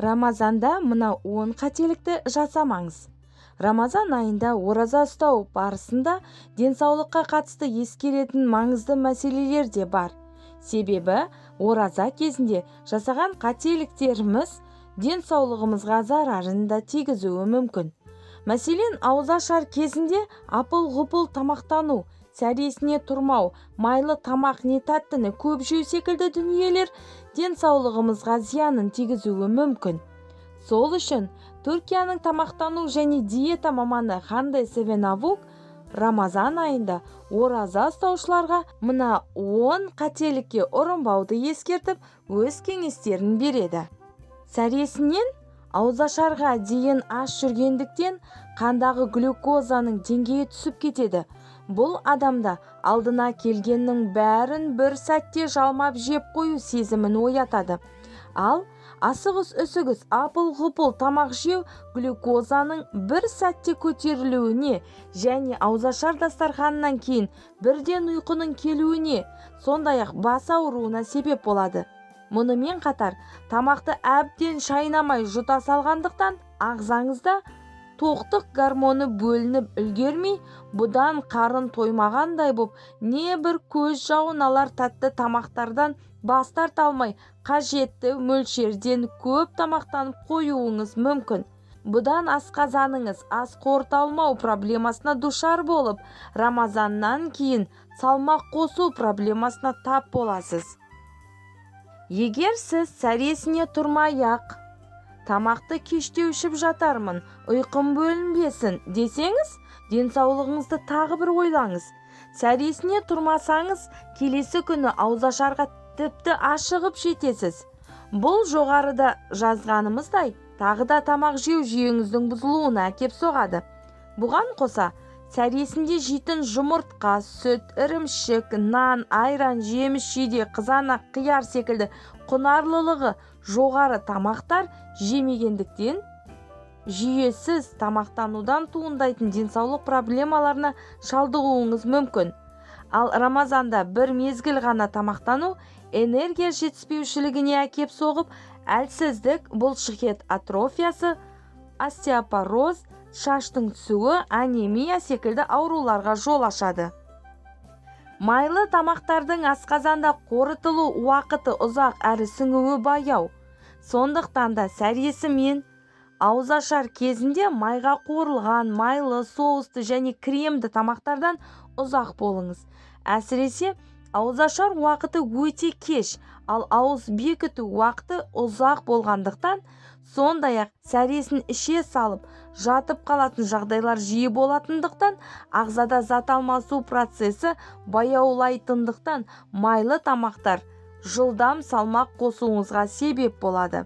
Рамазанда мына 10 қателікті жасамаңыз. Рамазан айында ораза ұстау барысында денсаулыққа қатысты ескеретін маңызды мәселелер де бар. Себебі ораза кезінде жасаған қателіктеріміз денсаулығымызға зарарын да тигізуі мүмкін. Мәселен, ауызашар кезінде апыл-ғұпыл тамақтану, сәресіне тұрмау, майлы тамақ не тәттіні көп жеу секілді дүниелер денсаулығымызға зиянын тигізуі мүмкін. Сол үшін Түркияның тамақтану және диета маманы Ханде Севенавук Рамазан айында ораза ұстаушыларға мына 10 қателікке ұрынбауды ескертіп, өз кеңестерін береді. Сәресінен ауызашарға дейін аш жүргендіктен қандағы глюкозаның деңгейі түсіп кетеді. Бұл адамда алдына келгеннің бәрін бір сәтте жалмап жеп қою сезімін оятады. Ал асығыс-үсігіс апыл-ғұпыл тамақ жеу глюкозаның бір сәтте көтерілуіне және ауызашар дастарханынан кейін бірден ұйқының келуіне, сондай-ақ бас ауруына себеп болады. Мұнымен қатар, тамақты әбден шайнамай жұта салғандықтан ағзаңызда тоқтық гормоны бөлініп үлгермей, бұдан қарын тоймағандай боп, не бір көз жауын алар тәтті тамақтардан бас тарта алмай, қажетті мөлшерден көп тамақтанып қоюыңыз мүмкін. Бұдан асқазаныңыз ас қорыталмау проблемасына душар болып, Рамазаннан кейін салмақ қосу проблемасына тап боласыз. Егер сіз сәресіне тұрмай-ақ тамақты кештеу ішіп жатармын, ұйқым бөлінбесін десеңіз, денсаулығыңызды тағы бір ойлаңыз. Сәресіне тұрмасаңыз, келесі күні ауызашарға тіпті ашығып жетесіз. Бұл жоғарыда жазғанымыздай, тағы да тамақ жеу жүйеңіздің бұзылуына әкеп соғады. Бұған қоса, сәресінде жейтін жұмыртқа, сүт, ірімшік, нан, айран, жеміс-жидек, қызанақ, қияр секілді құнарлылығы жоғары тамақтар жемегендіктен жүйесіз тамақтанудан туындайтын денсаулық проблемаларына шалдығуыңыз мүмкін. Ал Рамазанда бір мезгіл ғана тамақтану энергия жетіспеушілігіне әкеп соғып, әлсіздік, бұлшықет атрофиясы, остеопороз, шаштың түсуі, анемия секілді ауруларға жол ашады. Майлы тамақтардың асқазанда қорытылу уақыты ұзақ әрі сіңуі баяу. Сондықтан да сәресі мен ауызашар кезінде майға қуырылған, майлы, соусты және кремді тамақтардан ұзақ болыңыз. Әсіресе ауызашар уақыты өте кеш, ал ауыз бекіту уақыты ұзақ болғандықтан, сондай-ақ сәресін іше салып, жатып қалатын жағдайлар жиі болатындықтан, ағзада зат алмасу процесі баяулайтындықтан майлы тамақтар жылдам салмақ қосуыңызға себеп болады.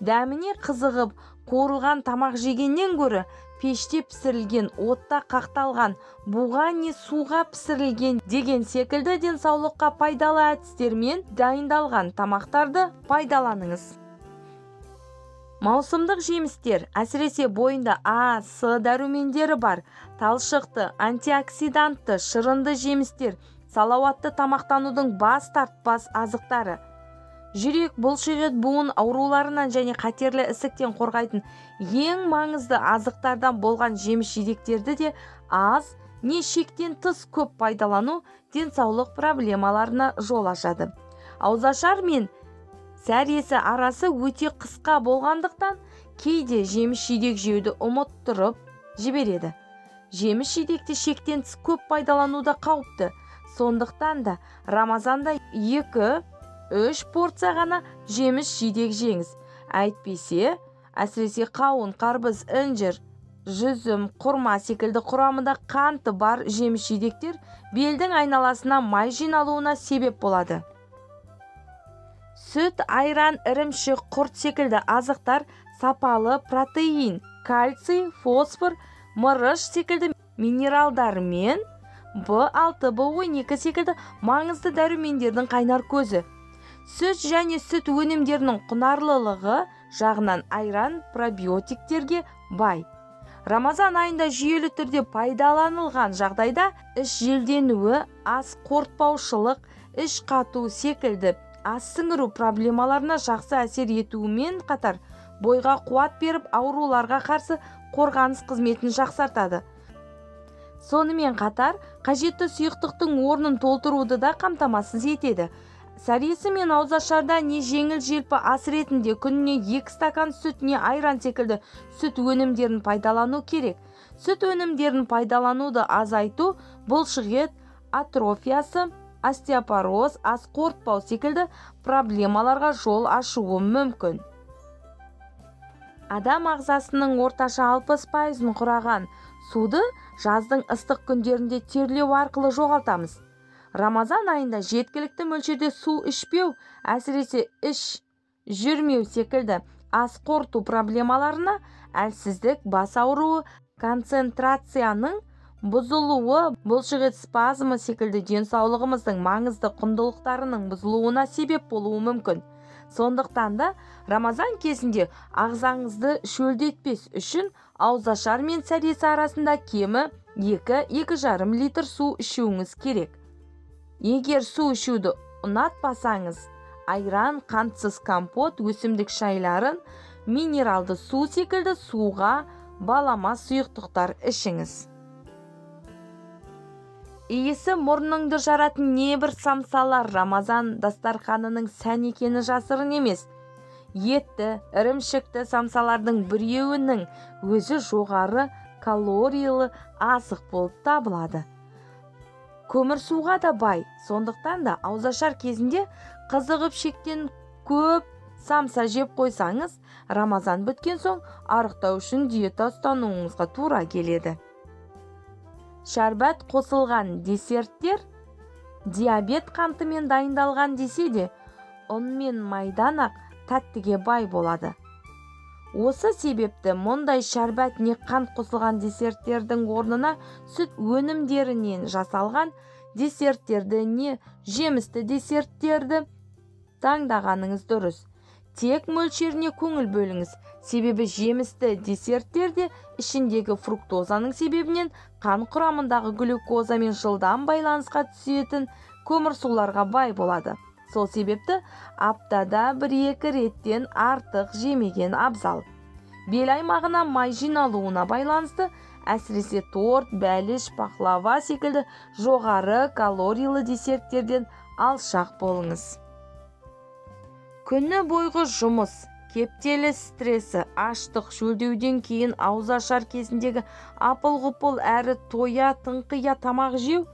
Дәміне қызығып, қуырылған тамақ жегеннен гөрі пеште пісірілген, отта қақталған, буған не суға пісірілген деген секілді денсаулыққа пайдалы әдістермен дайындалған тамақтарды пайдаланыңыз. Маусымдық жемістер, әсіресе бойында А, С дәрумендері бар, талшықты, антиоксидантты, шырынды жемістер, салауатты тамақтанудың бас тартпас азықтары. Жүрек, бұлшықет буын ауруларынан және қатерлі ісіктен қорғайтын ең маңызды азықтардан болған жеміс-жидектерді де аз, не шектен тыс көп пайдалану денсаулық проблемаларына жол ашады. Ауызашар мен сәресі арасы өте қысқа болғандықтан, кейде жеміс-жидек жеуді ұмыттырып жібереді. Жеміс-жидекті шектен тыс көп пайдалануда қауіпті. Сондықтан да Рамазанда 2-3 порция ғана жеміс-жидек жеңіз. Әйтпесе, әсіресе қауын, қарбыз, інжір, жүзім, құрма секілді құрамында қанты бар жеміс-жидектер белдің айналасына май жиналуына себеп болады. Сүт, айран, ірімшік, құрт секілді азықтар сапалы протеин, кальций, фосфор, мырыш секілді минералдар мен В6, В12 секілді маңызды дәрумендердің қайнар көзі. Сүт және сүт өнімдерінің құнарлылығы жағынан айран пробиотиктерге бай. Рамазан айында жүйелі түрде пайдаланылған жағдайда іш желденуі, ас қорытпаушылық, іш қату секілді ас сіңіру проблемаларына жақсы әсер етуімен қатар, бойға қуат беріп, ауруларға қарсы қорғаныс қызметін жақсартады. Сонымен қатар, қажетті сұйықтықтың орнын толтыруды да қамтамасыз етеді. Сәресі мен ауызашарда не жеңіл желпі ас ретінде күніне 2 стакан сүт не айран секілді сүт өнімдерін пайдалану керек. Сүт өнімдерін пайдалануды азайту бұлшықет атрофиясы, остеопороз, ас қорытпау секілді проблемаларға жол ашуы мүмкін. Адам ағзасының орташа 60% құраған суды жаздың ыстық күндерінде терлеу арқылы жоғалтамыз. Рамазан айында жеткілікті мөлшерде су ішпеу, әсіресе іш жүрмеу секілді ас қорыту проблемаларына, әлсіздік, бас ауруы, концентрацияның бұзылуы, бұлшықет спазмы секілді денсаулығымыздың маңызды құндылықтарының бұзылуына себеп болуы мүмкін. Сондықтан да Рамазан кезінде ағзаңызды шөлдетпес үшін ауызашар мен сәресі арасында кемі 2-2,5 литр су ішуіңіз керек. Егер су ішуді ұнатпасаңыз, айран, қантсыз компот, өсімдік шайларын, минералды су секілді суға баламас сұйықтықтар ішіңіз. Иісі мұрныңды жаратын небір самсалар Рамазан дастарханының сән екені жасырын емес. Етті, ірімшікті самсалардың біреуінің өзі жоғары калориялы азық болып табылады. Көмір суға да бай, сондықтан да ауызашар кезінде қызығып шектен көп самса жеп қойсаңыз, Рамазан біткен соң арықтау үшін диета ұстануыңызға тура келеді. Шәрбат қосылған десерттер диабет қантымен дайындалған десе де, ұн мен майдан ақ тәттіге бай болады. Осы себепті мұндай шәрбат не қант қосылған десерттердің орнына сүт өнімдерінен жасалған десерттерді не жемісті десерттерді таңдағаныңыз дұрыс. Тек мөлшеріне көңіл бөліңіз, себебі жемісті десерттерде ішіндегі фруктозаның себебінен қан құрамындағы глюкозамен жылдам байланысқа түсетін көмірсуларға бай болады. Сол себепті аптада 1-2 реттен артық жемеген абзал. Бел аймағына май жиналуына байланысты, әсіресе торт, бәліш, пақлава секілді жоғары калориялы десерттерден алшақ болыңыз. Күні бойғы жұмыс, кептелі стресі, аштық, шөлдеуден кейін ауызашар кезіндегі апыл-ғұпыл әрі тоя тыңқия тамақ жеу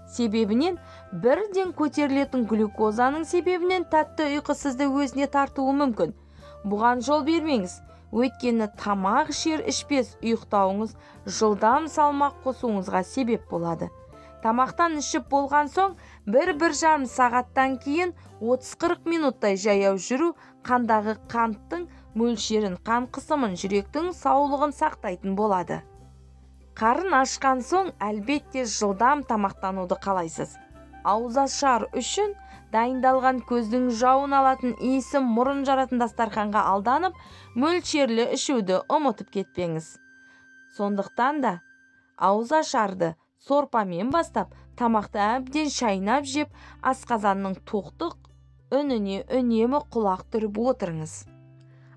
себебінен бірден көтерілетін глюкозаның себебінен тәтті ұйқы сізді өзіне тартуы мүмкін. Бұған жол бермеңіз, өйткені тамақ ішер ішпес ұйықтауыңыз жылдам салмақ қосуыңызға себеп болады. Тамақтан ішіп болған соң 1-1,5 сағаттан кейін 30-40 минуттай жаяу жүру қандағы қанттың мөлшерін, қан қысымын, жүректің саулығын сақтайтын болады. Қарын ашқан соң әлбетте жылдам тамақтануды қалайсыз. Ауызашар үшін дайындалған көздің жауын алатын иісі мұрын жаратын дастарханға алданып, мөлшерлі ішуді ұмытып кетпеңіз. Сондықтан да ауызашарды сорпамен бастап, тамақты әбден шайнап жеп, асқазанның тоқтық үніне үнемі құлақ түріп отырыңыз.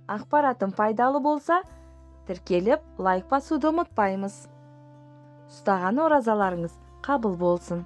Ақпаратым пайдалы болса, тіркеліп, лайк басуды ұмытпаймыз. Ұстаған оразаларыңыз қабыл болсын.